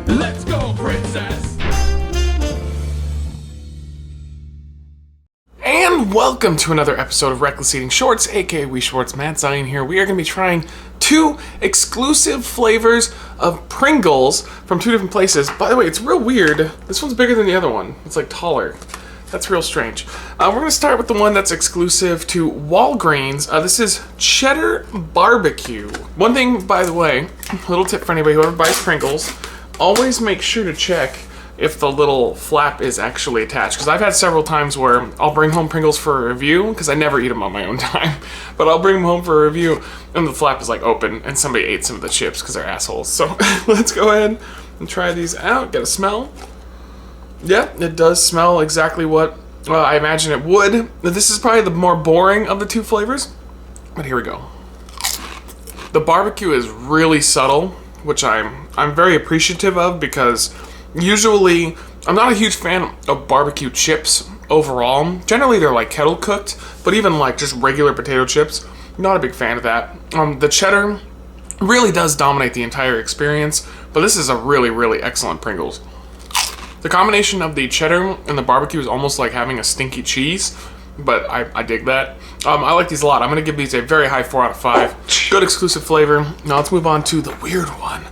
Let's go, princess! And welcome to another episode of Reckless Eating Shorts, aka Wee Shorts. Matt Zion here. We are going to be trying 2 exclusive flavors of Pringles from 2 different places. By the way, it's real weird. This one's bigger than the other one. It's like taller. That's real strange. We're going to start with the one that's exclusive to Walgreens. This is Cheddar BBQ. One thing, by the way, a little tip for anybody who ever buys Pringles, always make sure to check if the little flap is actually attached. Because I've had several times where I'll bring home Pringles for a review, because I never eat them on my own time, but I'll bring them home for a review, and the flap is like open, and somebody ate some of the chips because they're assholes. So let's go ahead and try these out. Get a smell. Yeah, it does smell exactly what I imagine it would. This is probably the more boring of the 2 flavors, but here we go. The barbecue is really subtle, which I'm very appreciative of, because usually I'm not a huge fan of barbecue chips overall. Generally they're like kettle cooked, but even like just regular potato chips, not a big fan of that. The cheddar really does dominate the entire experience, but this is a really excellent Pringles. The combination of the cheddar and the barbecue is almost like having a stinky cheese, but I dig that. I like these a lot. I'm going to give these a very high 4 out of 5. Good exclusive flavor. Now let's move on to the weird one.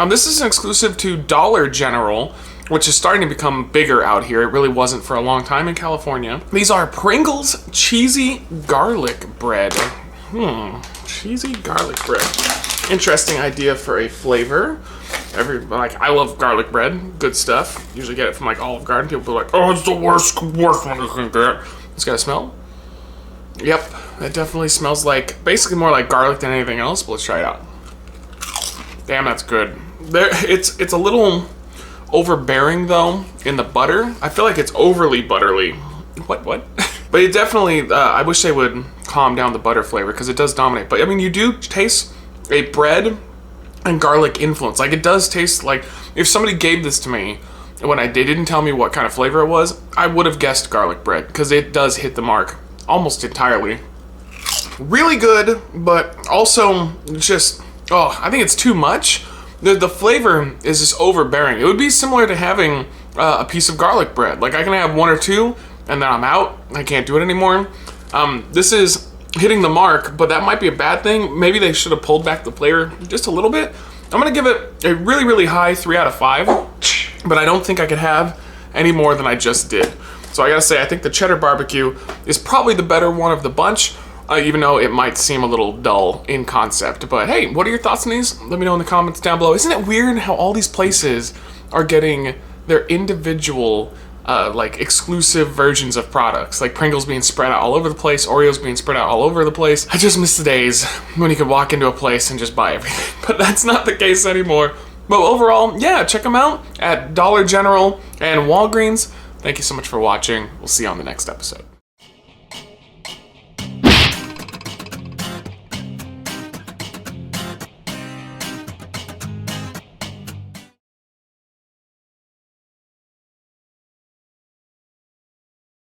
This is an exclusive to Dollar General, which is starting to become bigger out here. It really wasn't for a long time in California. These are Pringles Cheesy Garlic Bread. Cheesy garlic bread. Interesting idea for a flavor. I love garlic bread. Good stuff. Usually get it from like Olive Garden. People are like, oh, it's the worst one you can get. It's got a smell. Yep, it definitely smells like, basically more like garlic than anything else, but let's try it out. Damn, that's good. It's a little overbearing though in the butter. I feel like it's overly buttery. What? But it definitely, I wish they would calm down the butter flavor, because it does dominate. But I mean, you do taste a bread and garlic influence. Like, it does taste like, if somebody gave this to me when they didn't tell me what kind of flavor it was, I would have guessed garlic bread, because it does hit the mark almost entirely. Really good, but also just, I think it's too much. The flavor is just overbearing. It would be similar to having a piece of garlic bread. Like, I can have 1 or 2, and then I'm out. I can't do it anymore. This is hitting the mark, but that might be a bad thing. Maybe they should have pulled back the flavor just a little bit. I'm gonna give it a really high 3 out of 5, but I don't think I could have any more than I just did. So I gotta say, I think the cheddar barbecue is probably the better one of the bunch, even though it might seem a little dull in concept. But hey, what are your thoughts on these? Let me know in the comments down below. Isn't it weird how all these places are getting their individual like exclusive versions of products, like Pringles being spread out all over the place, Oreos being spread out all over the place? I just miss the days when you could walk into a place and just buy everything, but that's not the case anymore. But overall, yeah, check them out at Dollar General and Walgreens. Thank you so much for watching. We'll see you on the next episode.